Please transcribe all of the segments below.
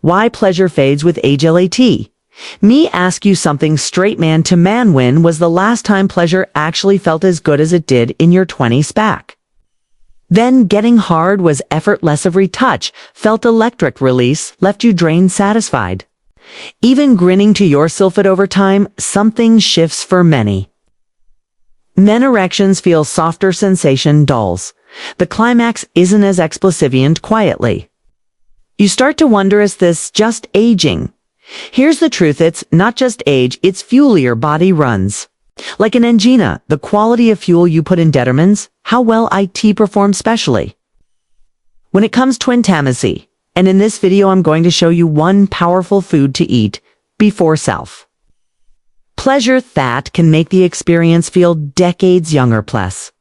Why pleasure fades with age lat. Me ask you something straight man to man. When was the last time pleasure actually felt as good as it did in your 20s back? Then getting hard was effortless. Every touch felt electric. Release left you drained, satisfied. Even grinning to yourself at over time, something shifts for many. Men erections feel softer, sensation dulls. The climax isn't as explosive quietly. You start to wonder, is this just aging? Here's the truth, it's not just age, it's fuel your body runs. Like an engine, the quality of fuel you put in determines how well it performs, specially when it comes to intimacy. And in this video I'm going to show you one powerful food to eat before self pleasure that can make the experience feel decades younger. Plus,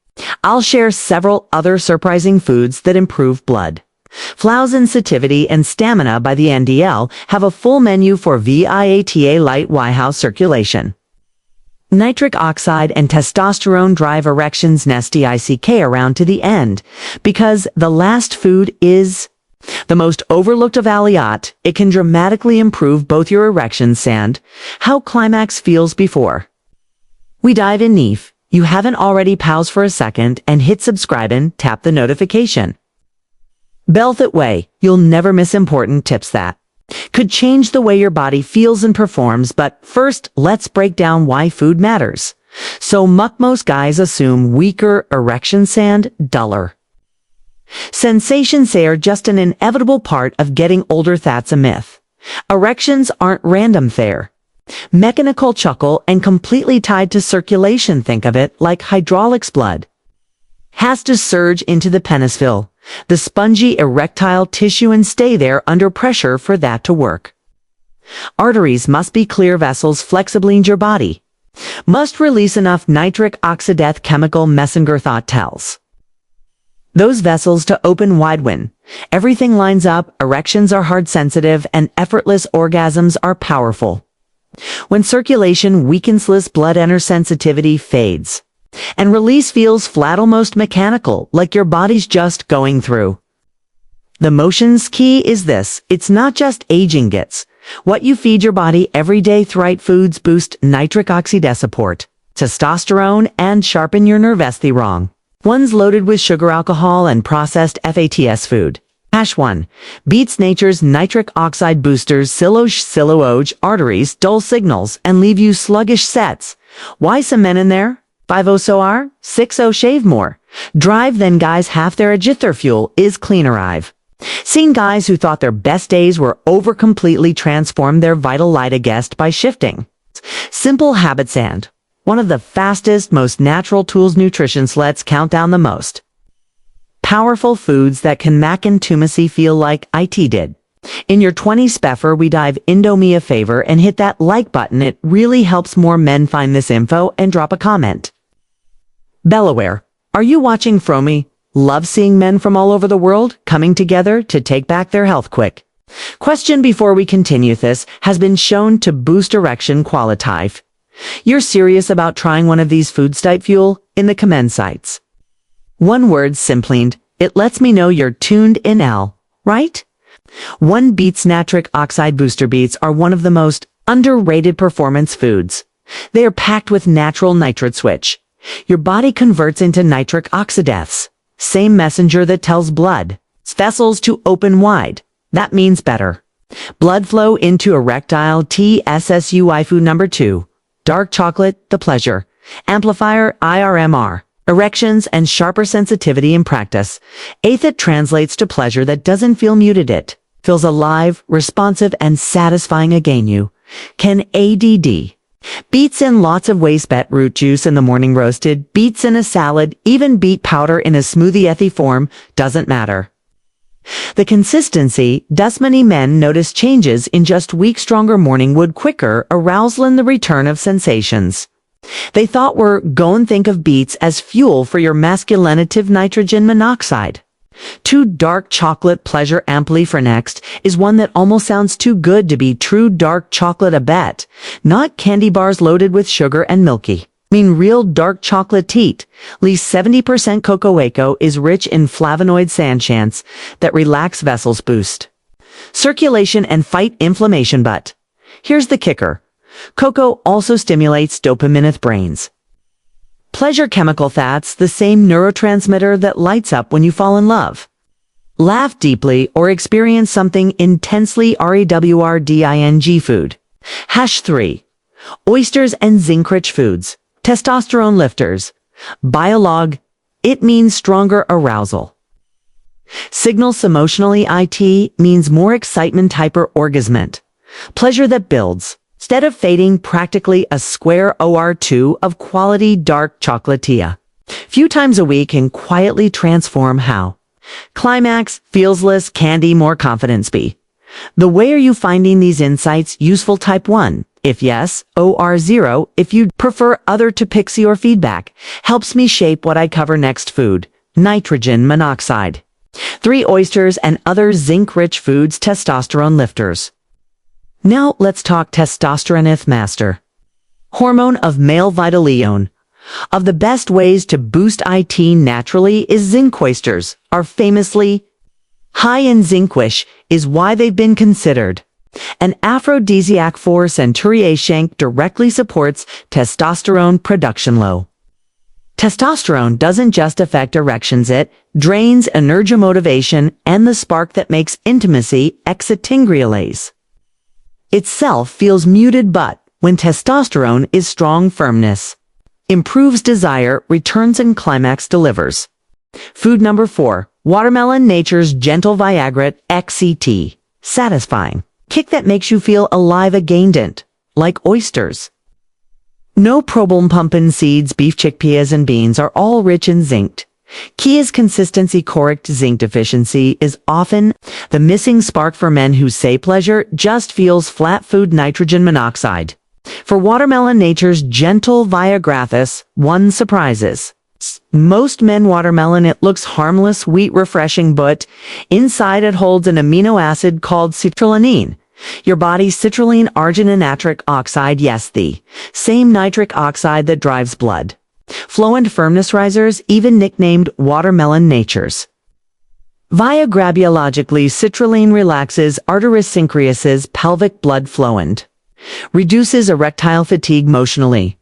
I'll share several other surprising foods that improve blood flow, sensitivity, and stamina. By the NDL have a full menu for VIATA light house circulation. Nitric oxide and testosterone drive erections. Nesty ICK around to the end, because the last food is the most overlooked of Aliat. It can dramatically improve both your erections and how climax feels before we dive in. If you haven't already, pause for a second and hit subscribe and tap the notification bell. That way, you'll never miss important tips that could change the way your body feels and performs. But first, let's break down why food matters. So most guys assume weaker erections and duller sensations. They are just an inevitable part of getting older. That's a myth. Erections aren't random, they're mechanical, chuckle, and completely tied to circulation. Think of it like hydraulics. Blood has to surge into the penisville, the spongy erectile tissue, and stay there under pressure for that to work. Arteries must be clear, vessels flexibly, and your body must release enough nitric oxide chemical messenger thought tells those vessels to open wide. When everything lines up, erections are hard, sensitive, and effortless. Orgasms are powerful. When circulation weakens, less blood enters, sensitivity fades, and release feels flat, almost mechanical, like your body's just going through the motions. Key is this: it's not just aging, it's what you feed your body every day. The right foods boost nitric oxide, support testosterone, and sharpen your nerves. The wrong ones loaded with sugar, alcohol, and processed fats food. #1 beats nature's nitric oxide boosters. Siloge arteries dull signals and leave you sluggish. Sets why some men in there 5-0 SOR, 6-0 shave more drive than guys. Half their agither fuel is cleaner. I've seen guys who thought their best days were over completely transform their vital light a guest by shifting simple habits and one of the fastest, most natural tools, nutrition. Let's count down the most powerful foods that can make intimacy feel like it did in your 20s. Before we dive into, me a favor and hit that like button. It really helps more men find this info, and drop a comment. Delaware, are you watching from me? Love seeing men from all over the world coming together to take back their health. Quick question before we continue. This has been shown to boost erection quality. You're serious about trying one of these foods? Type fuel in the comment sites. One word, simplified. It lets me know you're tuned in. Right? 1 beets nitric oxide booster. Beets are one of the most underrated performance foods. They are packed with natural nitrate switch your body converts into nitric oxides, same messenger that tells blood vessels to open wide. That means better blood flow into erectile TSSUI. Food #2, dark chocolate, the pleasure amplifier. IRMR erections and sharper sensitivity in practice. It translates to pleasure that doesn't feel muted. It feels alive, responsive, and satisfying. Again, you can add beets in lots of ways. Beetroot juice in the morning, roasted beets in a salad, even beet powder in a smoothie. Ethy form doesn't matter. The consistency does. Many men notice changes in just weeks. Stronger morning wood, quicker arousal, and the return of sensations they thought were gone. Think of beets as fuel for your masculinity. Nitrogen monoxide. 2 dark chocolate pleasure ampli. For next is one that almost sounds too good to be true. Dark chocolate, a bet, not candy bars loaded with sugar and milky. Real dark chocolate teat. Least 70% cocoa. Is rich in flavonoids, sanchants that relax vessels, boost circulation and fight inflammation. But here's the kicker. Cocoa also stimulates dopamine brains. Pleasure chemical, that's the same neurotransmitter that lights up when you fall in love, laugh deeply, or experience something intensely. Rewarding food. #3. Oysters and zinc-rich foods. Testosterone lifters. Biolog. It means stronger arousal. Signals emotionally. It means more excitement, hyper-orgasment. Pleasure that builds. Instead of fading, practically a square or2 of quality dark chocolatier. Few times a week can quietly transform how. Climax, feels less candy, more confidence. B. The way are you finding these insights useful? Type 1. If yes, or 0 if you'd prefer. Other to pick your feedback. Helps me shape what I cover next. Food. Nitrogen monoxide. 3. Oysters and other zinc-rich foods. Testosterone lifters. Now let's talk testosterone, master hormone of male vitalion. Of the best ways to boost it naturally is zinc. Oysters are famously high in zinc, which is why they've been considered an aphrodisiac. For centuries, shank directly supports testosterone production. Low testosterone doesn't just affect erections, it drains energy, motivation, and the spark that makes intimacy. Exotingrialase itself feels muted, but when testosterone is strong, firmness improves, desire returns, and climax delivers. Food number 4. Watermelon, nature's gentle Viagra. XCT. Satisfying kick that makes you feel alive again. Didn't like oysters. No problem. Pumpkin seeds, beef, chickpeas, and beans are all rich in zinc. Key is consistency. Correct zinc deficiency is often the missing spark for men who say pleasure just feels flat. Food. Nitrogen monoxide. For watermelon, nature's gentle Viagra. One surprises most men. Watermelon, it looks harmless, sweet, refreshing, but inside it holds an amino acid called citrulline. Your body's citrulline arginine nitric oxide. Yes, the same nitric oxide that drives blood flow and firmness risers, even nicknamed watermelon nature's Viagra. Biologically, citrulline relaxes arteriosynchriases, pelvic blood flow, and reduces erectile fatigue. Emotionally,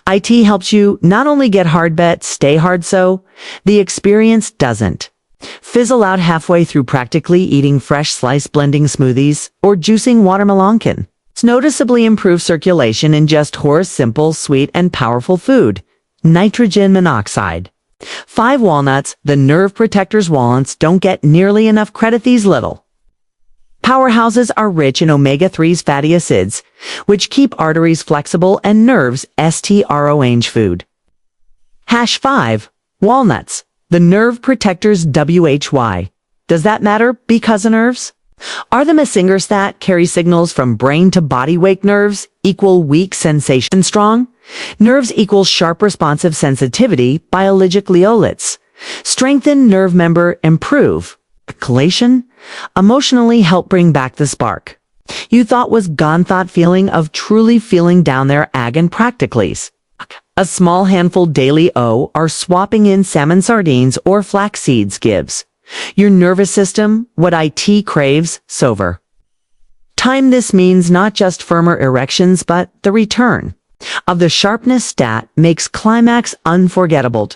it helps you not only get hard but stay hard, so the experience doesn't fizzle out halfway through. Practically eating fresh sliced, blending smoothies, or juicing watermelon can noticeably improve circulation in just horse simple, sweet, and powerful food. Nitrogen monoxide. 5. Walnuts, the nerve protectors. Walnuts don't get nearly enough credit. These little powerhouses are rich in omega-3s fatty acids, which keep arteries flexible and nerves strong. Food. #5. Walnuts, the nerve protectors. Why? Does that matter? Because the nerves are the messengers that carry signals from brain to body. Wake nerves equal weak sensation. Strong nerves equal sharp responsive sensitivity. Biologic leolits strengthen nerve member, improve circulation, emotionally help bring back the spark you thought was gone. Thought feeling of truly feeling down there. And practically a small handful daily. Are swapping in salmon, sardines, or flax seeds gives your nervous system what it craves. Sober time. This means not just firmer erections, but the return of the sharpness. Stat makes climax unforgettable.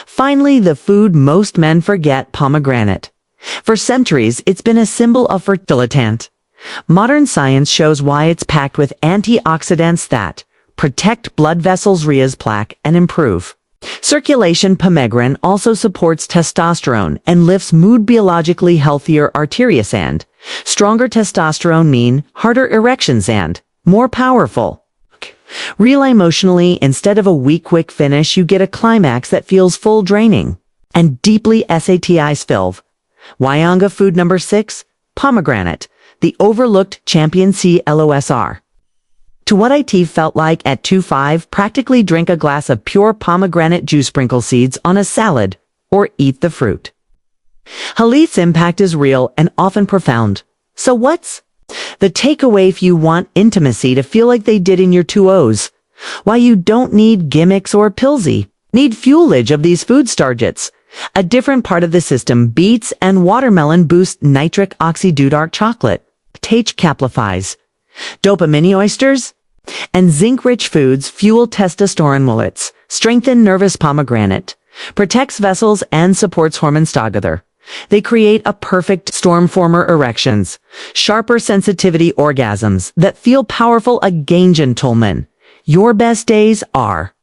Finally, the food most men forget. Pomegranate. For centuries, it's been a symbol of fertility. Modern science shows why. It's packed with antioxidants that protect blood vessels, raise plaque, and improve circulation. Pomegranate also supports testosterone and lifts mood. Biologically healthier arteries and stronger testosterone mean harder erections and more powerful. Real emotionally, instead of a weak quick finish, you get a climax that feels full, draining, and deeply satisfying. Wyanga. Food number 6. Pomegranate, the overlooked champion. CLOSR. To what it felt like at 2.5, practically drink a glass of pure pomegranate juice, sprinkle seeds on a salad, or eat the fruit. Halit's impact is real and often profound. So what's the takeaway if you want intimacy to feel like they did in your 2.0s? Why, you don't need gimmicks or pillsy. Need fuelage of these food stargets. A different part of the system, beets and watermelon boost nitric oxide dark chocolate, Tage caplifies. Dopamine oysters and zinc-rich foods fuel testosterone mullets, strengthen nervous pomegranate, protects vessels and supports hormone stogather. They create a perfect storm former erections, sharper sensitivity orgasms that feel powerful again, gentlemen. Your best days are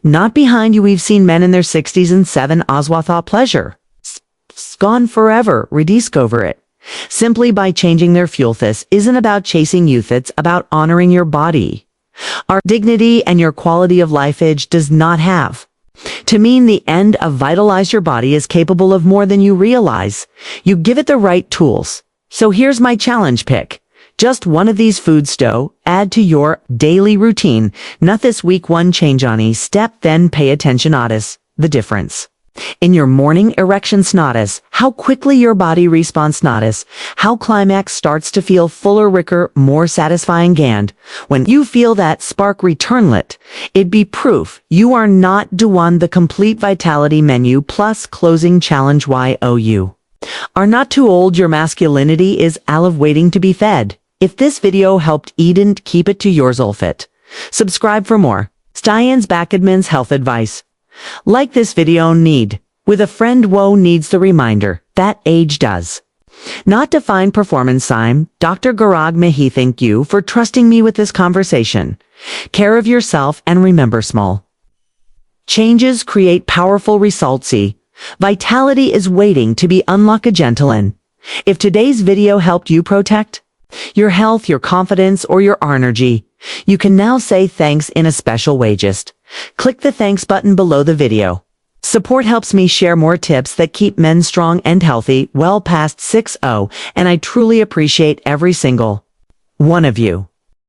not behind you. We've seen men in their 60s and 7 Oswathaw pleasure. Gone forever, rediscover it. Simply by changing their fuel. This isn't about chasing youth, it's about honoring your body. Our dignity and your quality of life age does not have to mean the end of vitalize. Your body is capable of more than you realize. You give it the right tools. So here's my challenge pick. Just one of these foods add to your daily routine. Not this week one change on a step, then pay attention. Notice the difference in your morning erections. Notice how quickly your body responds. Notice how climax starts to feel fuller, richer, more satisfying. And when you feel that spark return, let it be proof you are not doing the complete vitality menu plus closing challenge. You are not too old. Your masculinity is out of waiting to be fed. If this video helped Eden, keep it to yours. Ulfit. Subscribe for more Stian's Backadman's health advice. Like this video. Need with a friend. Woe needs the reminder that age does not define performance. I'm Dr. Garag Mehi. Thank you for trusting me with this conversation. Care of yourself and remember, small changes create powerful results. See, vitality is waiting to be unlocked. A gentleman. If today's video helped you protect your health, your confidence, or your energy, you can now say thanks in a special way. Just click the thanks button below the video. Support helps me share more tips that keep men strong and healthy well past 60, and I truly appreciate every single one of you.